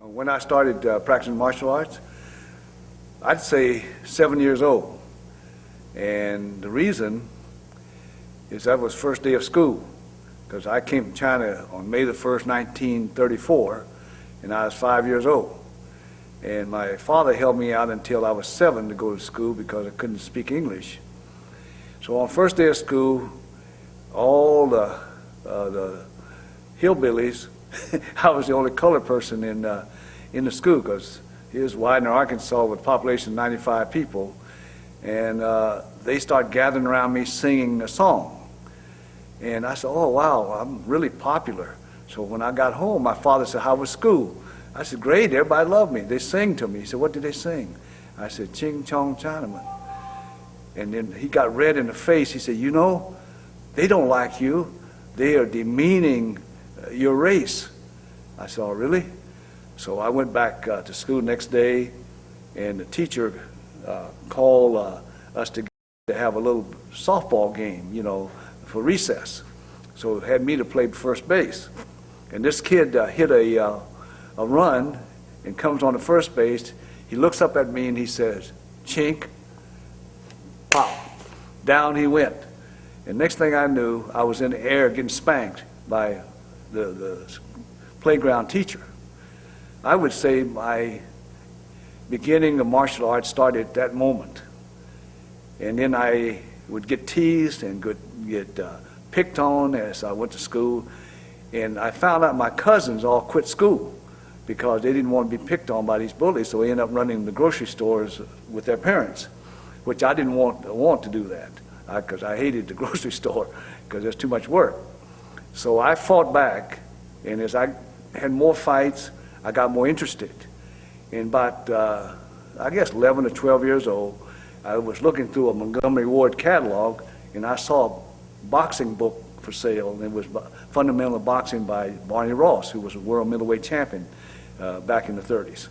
When I started practicing martial arts, I'd say 7 years old. And the reason is that was first day of school, because I came from China on May the 1st, 1934, and I was 5 years old. And my father held me out until I was 7 to go to school because I couldn't speak English. So on first day of school, all the hillbillies, I was the only colored person in the school, because here's Widener, Arkansas, with a population of 95 people, and they start gathering around me singing a song. And I said, oh wow, I'm really popular. So when I got home, my father said, how was school? I said, great, everybody loved me. They sang to me. He said, what did they sing? I said, Ching Chong Chinaman. And then he got red in the face. He said, you know, they don't like you. They are demeaning your race. I said, oh really? So I went back to school next day, and the teacher called us to have a little softball game, you know, for recess. So it had me to play first base. And this kid hit a run and comes on the first base. He looks up at me and he says, chink, pop. Down he went. And next thing I knew, I was in the air getting spanked by the playground teacher. I would say my beginning of martial arts started at that moment. And then I would get teased and get picked on as I went to school. And I found out my cousins all quit school because they didn't want to be picked on by these bullies, so they ended up running the grocery stores with their parents, which I didn't want to do that, because I hated the grocery store because there's too much work. So I fought back, and as I had more fights, I got more interested. And about, I guess 11 or 12 years old, I was looking through a Montgomery Ward catalog, and I saw a boxing book for sale, and it was Fundamental Boxing by Barney Ross, who was a world middleweight champion back in the 30s.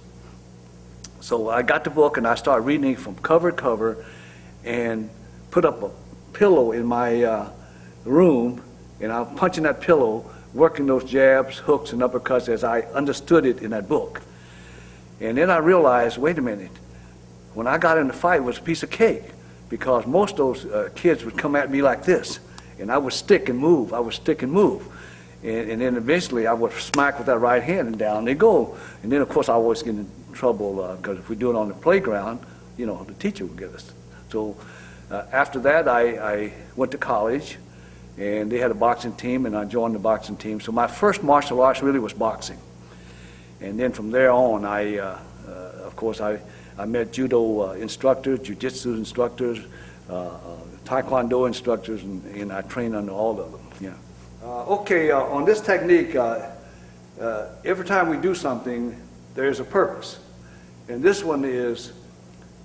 So I got the book, and I started reading it from cover to cover, and put up a pillow in my room, and I'm punching that pillow, working those jabs, hooks, and uppercuts as I understood it in that book. And then I realized, wait a minute, when I got in the fight, it was a piece of cake, because most of those kids would come at me like this, and I would stick and move, I would stick and move. And then eventually I would smack with that right hand, and down they go. And then of course I always get in trouble, because if we do it on the playground, you know, the teacher would get us. So after that I went to college, and they had a boxing team, and I joined the boxing team. So my first martial arts really was boxing. And then from there on, of course, I met judo instructors, jiu-jitsu instructors, taekwondo instructors, and I trained under all of them. Yeah. Okay, on this technique, every time we do something, there's a purpose. And this one is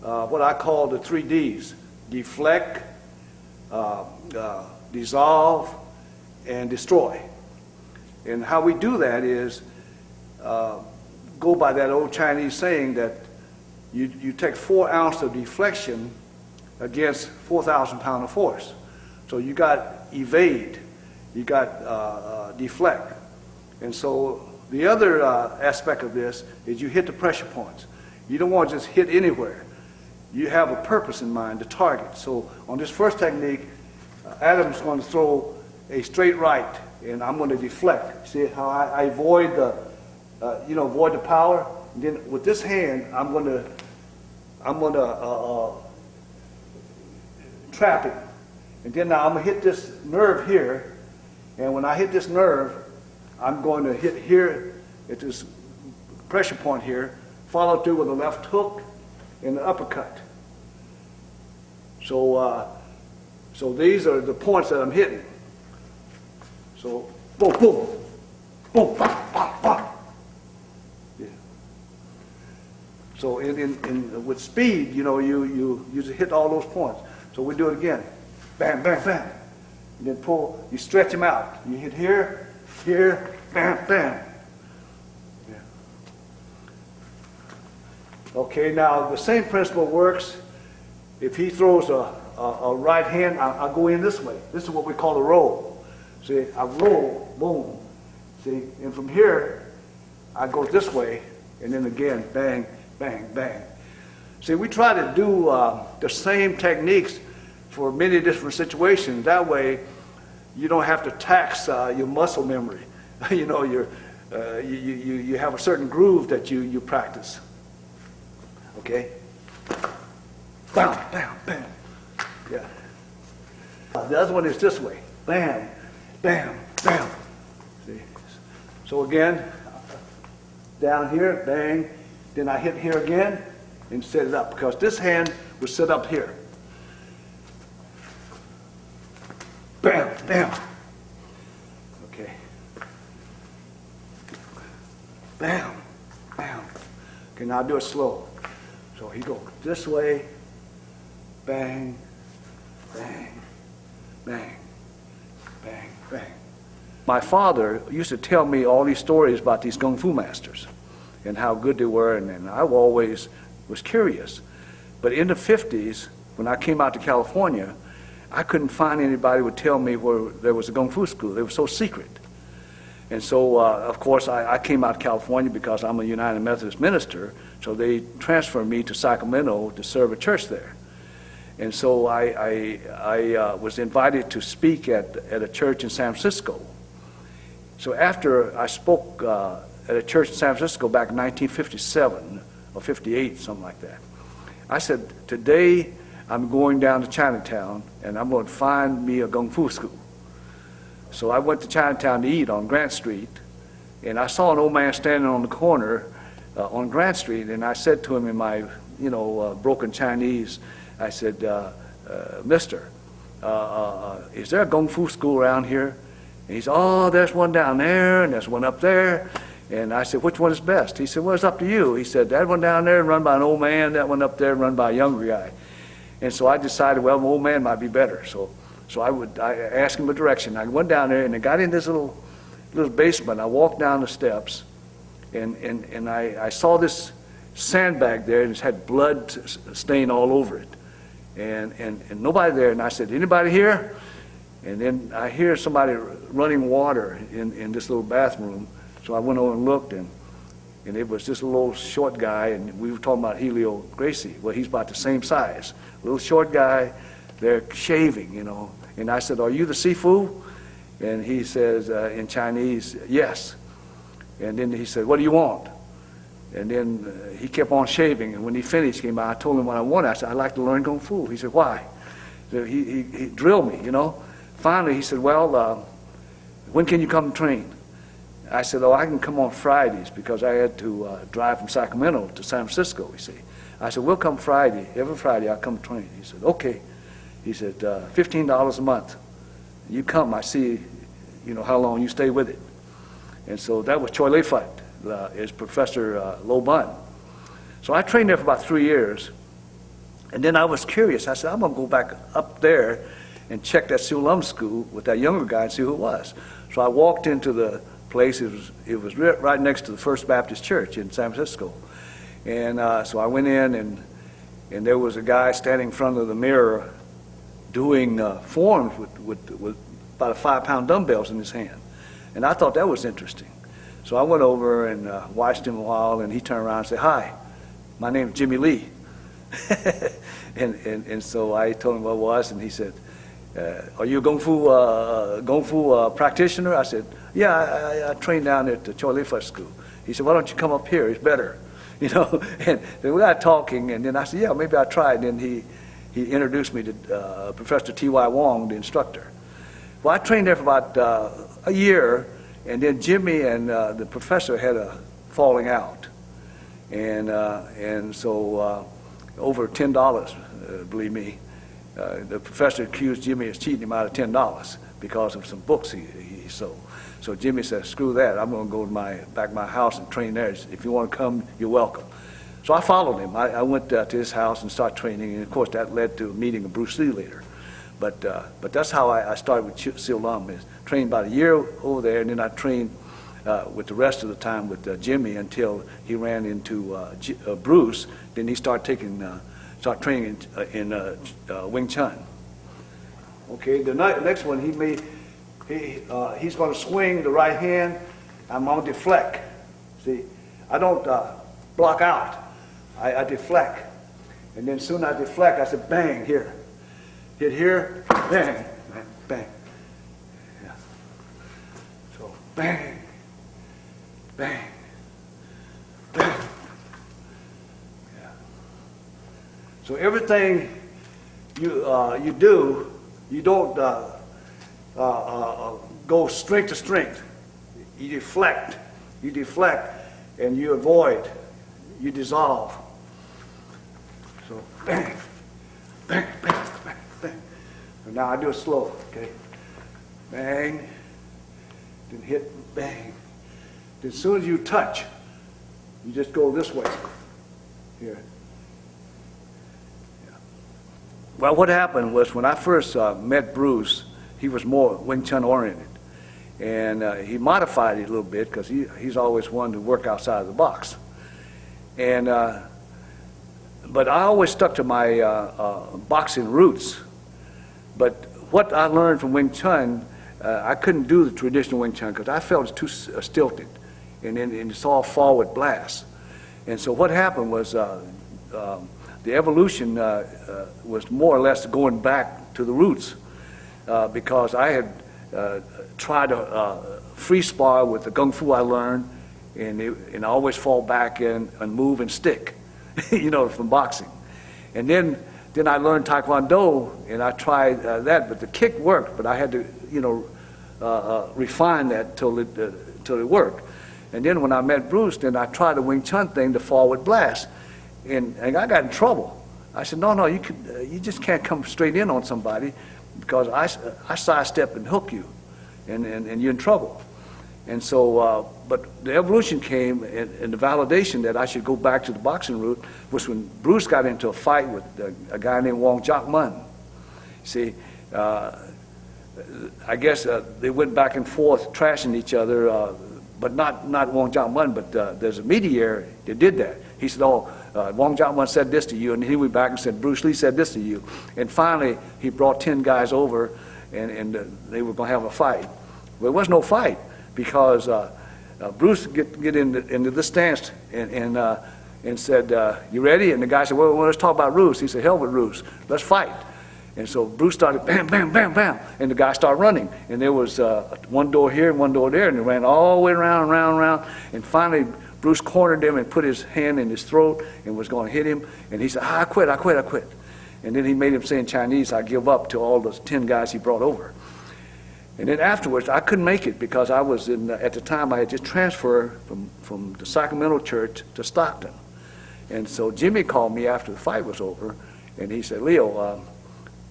what I call the 3 Ds: deflect, dissolve, and destroy. And how we do that is go by that old Chinese saying that you take 4 ounces of deflection against 4,000 pounds of force. So you got evade, you got deflect. And so the other aspect of this is you hit the pressure points. You don't want to just hit anywhere. You have a purpose in mind, the target. So on this first technique, Adam's going to throw a straight right, and I'm going to deflect. See how I avoid the, avoid the power. And then with this hand, I'm going to trap it. And then now I'm going to hit this nerve here, and when I hit this nerve, I'm going to hit here at this pressure point here, follow through with a left hook and an uppercut. So these are the points that I'm hitting. So boom, boom, boom, pop, pop, pop. Yeah. So with speed, you know, you just hit all those points. So we do it again. Bam, bam, bam. And then pull, you stretch them out. You hit here, here, bam, bam. Yeah. Okay, now the same principle works if he throws a right hand. I'll go in this way. This is what we call a roll. See, I roll, boom. See, and from here, I go this way, and then again, bang, bang, bang. See, we try to do the same techniques for many different situations. That way, you don't have to tax your muscle memory. You know, you have a certain groove that you practice. Okay? Bam, bam, bam. Yeah. The other one is this way. Bam, bam, bam. See? So again, down here, bang. Then I hit here again and set it up, because this hand was set up here. Bam, bam. Okay. Bam, bam. Okay, now do it slow. So he go this way, bang, bang, bang, bang, bang. My father used to tell me all these stories about these Kung Fu masters and how good they were, and I always was curious. But in the 50s, when I came out to California, I couldn't find anybody who would tell me where there was a Kung Fu school. They were so secret. And so, of course, I came out to California because I'm a United Methodist minister, so they transferred me to Sacramento to serve a church there. And so I was invited to speak at a church in San Francisco. So after I spoke at a church in San Francisco back in 1957 or 58, something like that, I said, today I'm going down to Chinatown and I'm going to find me a Kung Fu school. So I went to Chinatown to eat on Grant Street, and I saw an old man standing on the corner on Grant Street, and I said to him in my, broken Chinese, I said, Mister, is there a Kung Fu school around here? And he said, oh, there's one down there, and there's one up there. And I said, which one is best? He said, well, it's up to you. He said, that one down there run by an old man, that one up there run by a younger guy. And so I decided, well, an old man might be better. So I asked him a direction. I went down there, and I got in this little basement. I walked down the steps, and I saw this sandbag there, and it had blood stain all over it. And nobody there. And I said, anybody here? And then I hear somebody running water in this little bathroom. So I went over and looked, and it was just a little short guy, and we were talking about Helio Gracie. Well, he's about the same size. Little short guy, they're shaving, And I said, are you the Sifu? And he says in Chinese, yes. And then he said, what do you want? And then he kept on shaving, and when he finished, I told him what I wanted. I said, I'd like to learn Kung Fu. He said, why? So he drilled me, Finally, he said, well, when can you come train? I said, oh, I can come on Fridays because I had to drive from Sacramento to San Francisco, you see. I said, we'll come Friday. Every Friday I'll come train. He said, okay. He said, $15 a month. You come, I see, how long you stay with it. And so that was Choi Lei Fut, is Professor Lo Bun. So I trained there for about 3 years. And then I was curious. I said, I'm going to go back up there and check that Siu Lum school with that younger guy and see who it was. So I walked into the place. It was right next to the First Baptist Church in San Francisco. And so I went in, and there was a guy standing in front of the mirror doing forms with about 5-pound dumbbells in his hand. And I thought that was interesting. So I went over and watched him a while, and he turned around and said, hi, my name is Jimmy Lee. and so I told him what it was, and he said, are you a Kung Fu practitioner? I said, yeah, I trained down at the Choi Lei Fut school. He said, why don't you come up here? It's better. And then we got talking, and then I said, yeah, maybe I'll try. And then he introduced me to Professor T.Y. Wong, the instructor. Well, I trained there for about a year, and then Jimmy and the professor had a falling out. And so over $10, believe me, the professor accused Jimmy of cheating him out of $10 because of some books he sold. So Jimmy said, screw that, I'm going to go to back to my house and train there. If you want to come, you're welcome. So I followed him. I went to his house and started training, and of course that led to meeting a Bruce Lee later. But that's how I started with Siu Lum, is trained about a year over there, and then I trained with the rest of the time with Jimmy until he ran into Bruce. Then he started training in Wing Chun. Okay, the next one he's going to swing the right hand. I'm going to deflect. See, I don't block out. I deflect. And then soon I deflect, I said, bang, here. Hit here, bang, bang. Yeah. So, bang, bang, bang. Yeah. So everything you do, you don't go strength to strength. You deflect, and you avoid, you dissolve. So bang, bang, bang, bang, bang. And now I do it slow, okay? Bang, then hit, bang. Then as soon as you touch, you just go this way, here. Yeah. Well, what happened was when I first met Bruce, he was more Wing Chun oriented. And he modified it a little bit because he's always wanted to work outside of the box. And but I always stuck to my boxing roots. But what I learned from Wing Chun, I couldn't do the traditional Wing Chun because I felt it's too stilted, and it's all forward blast. And so what happened was the evolution was more or less going back to the roots because I had tried to free spar with the Kung Fu I learned, and I always fall back and move and stick, you know, from boxing. And then I learned Taekwondo, and I tried that, but the kick worked, but I had to, you know, refine that till it worked. And then when I met Bruce, then I tried the Wing Chun thing, the forward blast, and I got in trouble. I said, no, you just can't come straight in on somebody because I sidestep and hook you, and you're in trouble. And so, but the evolution came, and the validation that I should go back to the boxing route was when Bruce got into a fight with a guy named Wong Mun. See, I guess they went back and forth trashing each other, but not Wong Mun, but there's a mediator that did that. He said, Wong Mun said this to you, and he went back and said, Bruce Lee said this to you. And finally, he brought 10 guys over, and they were going to have a fight. But there was no fight, because Bruce get into this stance and said, you ready? And the guy said, well, let's talk about Roos. He said, hell with Roos, let's fight. And so Bruce started bam, bam, bam, bam, and the guy started running. And there was one door here and one door there, and they ran all the way around, and finally Bruce cornered him and put his hand in his throat and was going to hit him. And he said, I quit. And then he made him say in Chinese, I give up to all those 10 guys he brought over. And then afterwards, I couldn't make it because I was at the time I had just transferred from the Sacramento church to Stockton. And so Jimmy called me after the fight was over, and he said, Leo,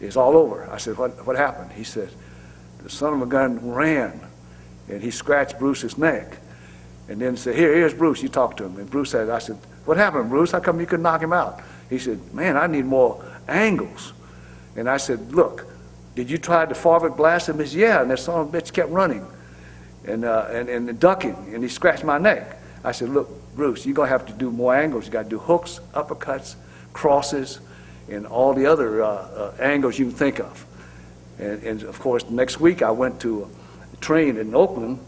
it's all over. I said, what happened? He said, the son of a gun ran, and he scratched Bruce's neck. And then said, here's Bruce, you talk to him. And Bruce said, I said, what happened, Bruce? How come you couldn't knock him out? He said, man, I need more angles. And I said, look, did you try the forward blast him? He said, yeah, and that son of a bitch kept running and ducking, and he scratched my neck. I said, look, Bruce, you're going to have to do more angles. You got to do hooks, uppercuts, crosses, and all the other angles you can think of. And of course, next week I went to train in Oakland,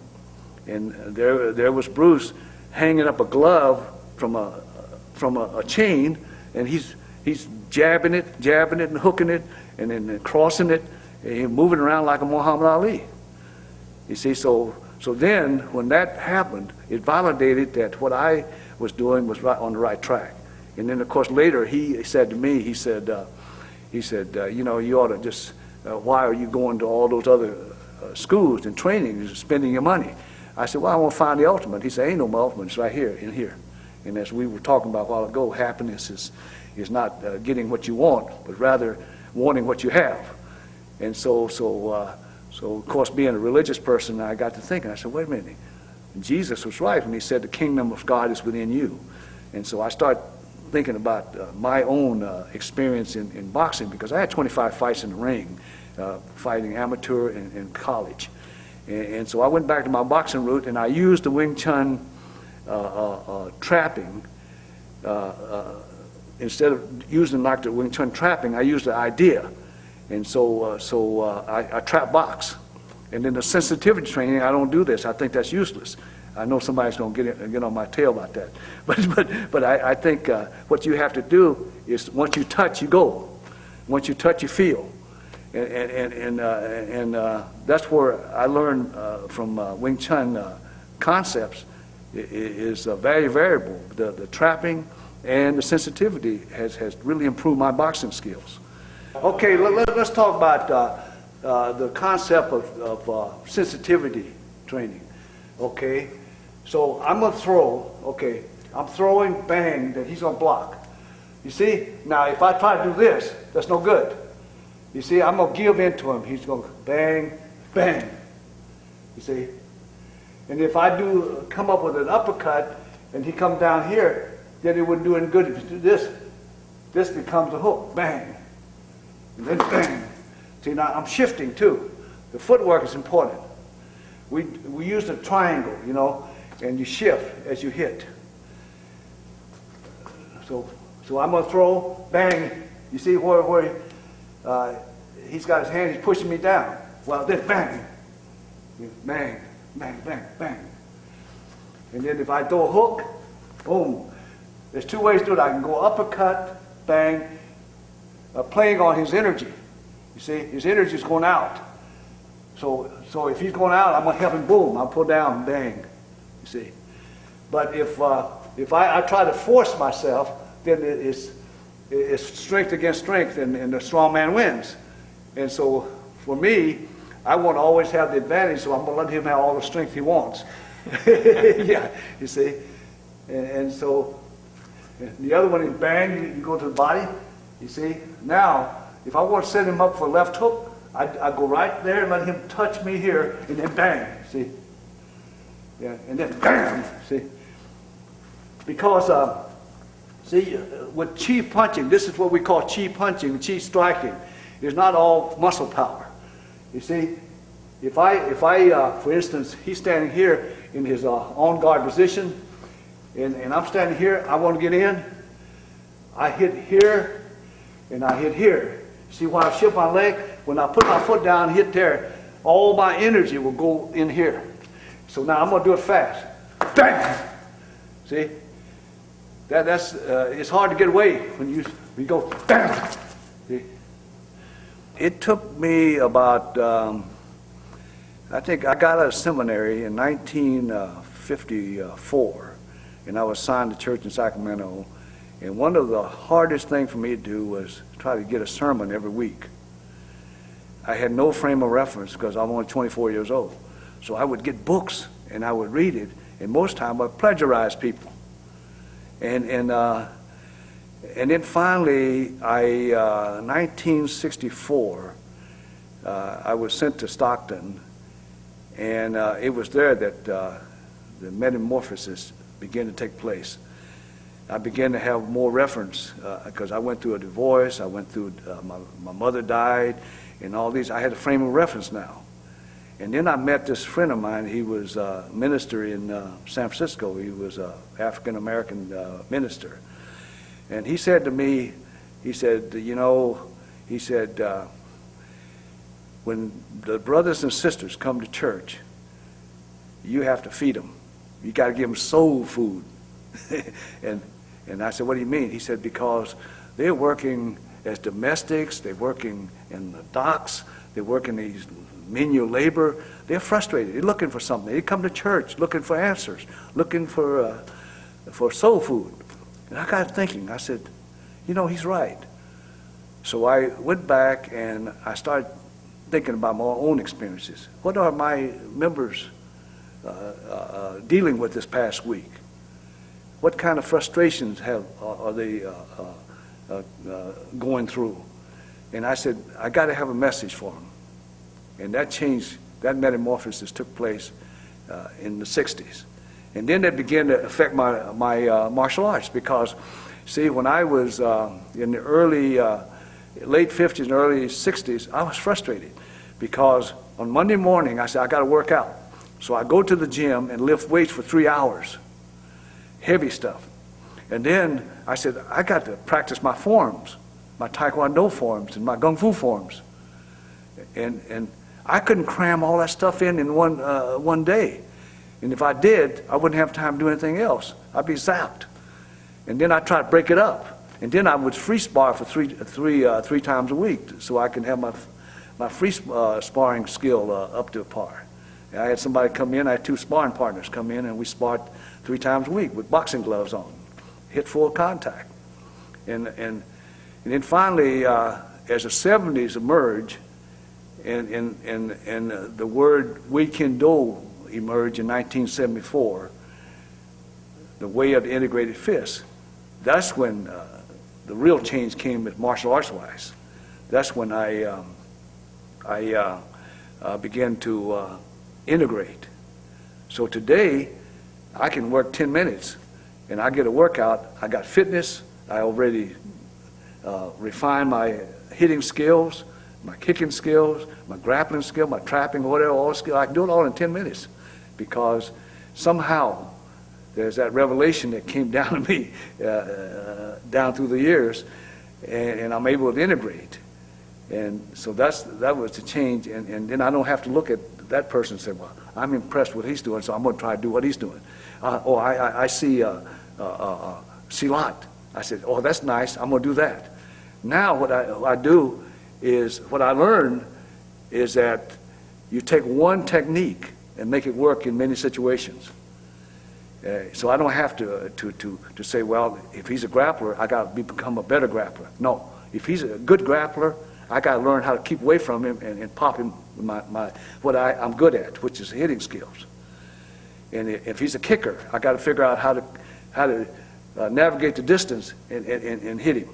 and there was Bruce hanging up a glove from a chain, and he's jabbing it and hooking it, and then crossing it, and moving around like a Muhammad Ali. You see, so then when that happened, it validated that what I was doing was right on the right track. And then of course later he said to me, he said, you know, you ought to just, why are you going to all those other schools and training and spending your money? I said, well, I want to find the ultimate. He said, ain't no ultimate, it's right here, in here. And as we were talking about a while ago, happiness is not getting what you want, but rather wanting what you have. And so of course, being a religious person, I got to thinking, I said, wait a minute, Jesus was right when he said the kingdom of God is within you. And so I started thinking about my own experience in boxing, because I had 25 fights in the ring, fighting amateur and college. And so I went back to my boxing route, and I used the Wing Chun trapping. Instead of using like the Wing Chun trapping, I used the idea. And so I trap box. And then the sensitivity training, I don't do this. I think that's useless. I know somebody's going to get on my tail about that. But I think what you have to do is once you touch, you go. Once you touch, you feel. And that's where I learned from Wing Chun concepts is very variable. The trapping and the sensitivity has really improved my boxing skills. Okay, let's talk about the concept of sensitivity training. Okay, so I'm going to throw, okay, I'm throwing, bang, that he's going to block. You see? Now, if I try to do this, that's no good. You see, I'm going to give in to him. He's going to bang, bang. You see? And if I do come up with an uppercut and he comes down here, then it wouldn't do any good. If you do this, this becomes a hook, bang. And then bang. See, now I'm shifting too. The footwork is important. We use a triangle, you know, and you shift as you hit. So I'm going to throw, bang. You see where he's got his hand, he's pushing me down. Well, then bang. Bang, bang, bang, bang. And then if I throw a hook, boom. There's two ways to do it. I can go uppercut, bang, playing on his energy. You see, his energy is going out. So if he's going out, I'm going to help him, boom. I'll pull down, bang. You see. But if I try to force myself, then it's strength against strength, and the strong man wins. And so for me, I want to always have the advantage, so I'm going to let him have all the strength he wants. Yeah, you see. And so the other one is bang, you go to the body. You see. Now, if I want to set him up for a left hook, I go right there and let him touch me here, and then bang, see? Yeah, and then bam, see? Because, see, with chi punching, this is what we call chi punching, chi striking. It's not all muscle power. You see, if I, for instance, he's standing here in his on guard position, and I'm standing here, I want to get in, I hit here, and I hit here. See why I shift my leg? When I put my foot down and hit there, all my energy will go in here. So now I'm going to do it fast. Bang! See? That's it's hard to get away when you go bang! See? It took me about, I think I got out of seminary in 1954, and I was assigned to church in Sacramento. And one of the hardest things for me to do was try to get a sermon every week. I had no frame of reference because I'm only 24 years old. So I would get books and I would read it, and most of the time I'd plagiarize people. And then finally, 1964, I was sent to Stockton, and it was there that the metamorphosis began to take place. I began to have more reference because I went through a divorce, I went through, my mother died, and all these. I had a frame of reference now. And then I met this friend of mine. He was a minister in San Francisco. He was an African-American minister. And he said to me, he said, you know, he said, when the brothers and sisters come to church, you have to feed them. You got to give them soul food. And I said, what do you mean? He said, because they're working as domestics, they're working in the docks, they're working these menial labor. They're frustrated. They're looking for something. They come to church looking for answers, looking for soul food. And I got thinking, I said, you know, he's right. So I went back and I started thinking about my own experiences. What are my members dealing with this past week? What kind of frustrations are they going through? And I said, I got to have a message for them. And that changed, that metamorphosis took place in the 60s. And then that began to affect my martial arts because, see, when I was in the late 50s and early 60s, I was frustrated because on Monday morning I said, I got to work out. So I go to the gym and lift weights for 3 hours. Heavy stuff. And then I said, I got to practice my forms, my Taekwondo forms and my Kung Fu forms. And I couldn't cram all that stuff in one day. And if I did, I wouldn't have time to do anything else. I'd be zapped. And then I'd try to break it up. And then I would free spar for three times a week so I can have my free sparring skill up to par. And I had somebody come in, I had 2 sparring partners come in, and we sparred 3 times a week with boxing gloves on, hit full contact. And then finally, as the 70s emerged, and the word Wei Kuen Do emerged in 1974, the way of the integrated fist, that's when the real change came with martial arts wise. That's when I began to integrate. So today, I can work 10 minutes and I get a workout. I got fitness. I already refined my hitting skills, my kicking skills, my grappling skill, my trapping, whatever, all skill. I can do it all in 10 minutes because somehow there's that revelation that came down to me down through the years, and I'm able to integrate. And so that was the change, and then I don't have to look at that person and say, well, I'm impressed with what he's doing, so I'm going to try to do what he's doing. I see Silat. I said, oh, that's nice, I'm going to do that. Now what I do is, what I learned is that you take one technique and make it work in many situations. So I don't have to say, well, if he's a grappler, I got to become a better grappler. No, if he's a good grappler, I got to learn how to keep away from him and pop him with what I'm good at, which is hitting skills. And if he's a kicker, I got to figure out how to navigate the distance and hit him.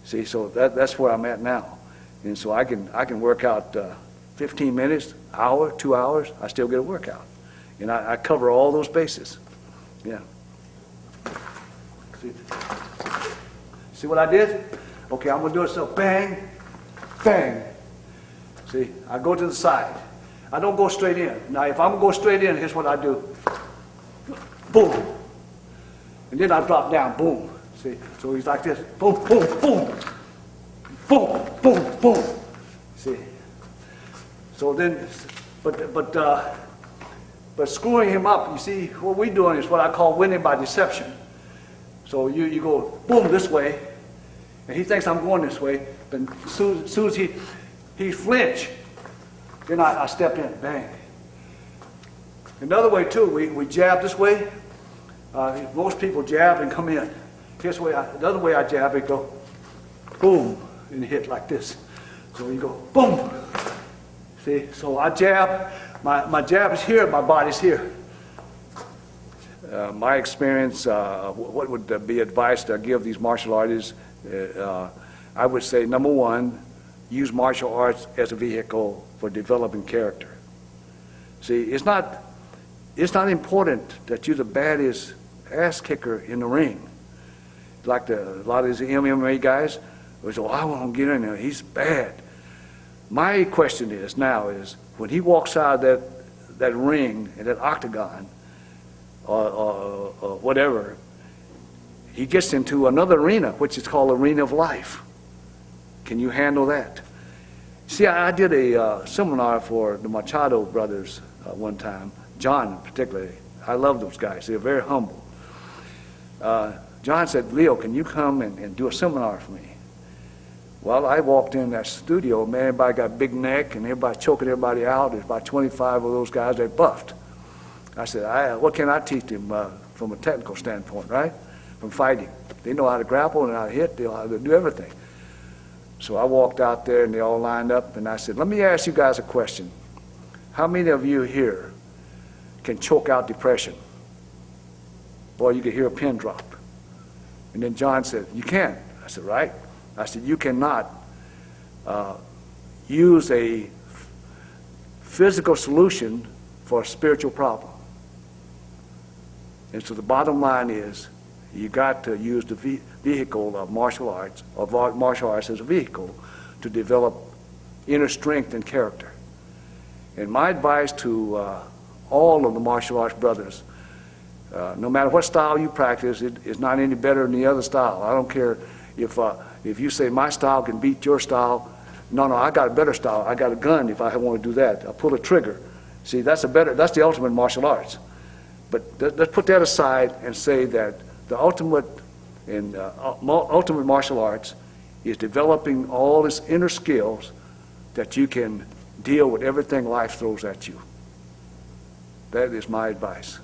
See, so that's where I'm at now. And so I can work out 15 minutes, hour, 2 hours. I still get a workout, and I cover all those bases. Yeah. See what I did? Okay, I'm gonna do it. So bang, bang. See, I go to the side. I don't go straight in. Now, if I'm gonna go straight in, here's what I do. Boom. And then I drop down. Boom. See, so he's like this. Boom, boom, boom. Boom, boom, boom. See. So then, but screwing him up, you see, what we're doing is what I call winning by deception. So you go boom this way, and he thinks I'm going this way, but as soon as he flinch, then I step in, bang. Another way too, we jab this way. Most people jab and come in. Here's the other way I jab, it go boom, and hit like this. So you go boom. See, so I jab, my jab is here, my body's here. My experience, what would be advice to give these martial artists? I would say, number one, use martial arts as a vehicle for developing character. See, it's not important that you're the baddest ass kicker in the ring. Like a lot of these MMA guys, they say, oh, I want to get in there, he's bad. My question is now is, when he walks out of that ring and that octagon, or whatever, he gets into another arena, which is called arena of life. Can you handle that? See, I did a seminar for the Machado brothers one time, John particularly. I love those guys. They're very humble. John said, Leo, can you come and do a seminar for me? Well, I walked in that studio, man, everybody got big neck and everybody choking everybody out. There's about 25 of those guys, they're buffed. I said, what can I teach them from a technical standpoint, right? From fighting. They know how to grapple and how to hit, they know how to do everything. So I walked out there and they all lined up and I said, let me ask you guys a question. How many of you here can choke out depression? Boy, you could hear a pin drop. And then John said, you can. I said, right. I said, you cannot use a physical solution for a spiritual problem. And so the bottom line is, you got to use the vehicle of martial arts, or martial arts as a vehicle to develop inner strength and character. And my advice to all of the martial arts brothers, no matter what style you practice, it is not any better than the other style. I don't care if you say my style can beat your style. No, I got a better style. I got a gun if I want to do that. I pull a trigger. See, that's the ultimate martial arts. But let's put that aside and say that the ultimate martial arts is developing all these inner skills that you can deal with everything life throws at you. That is my advice.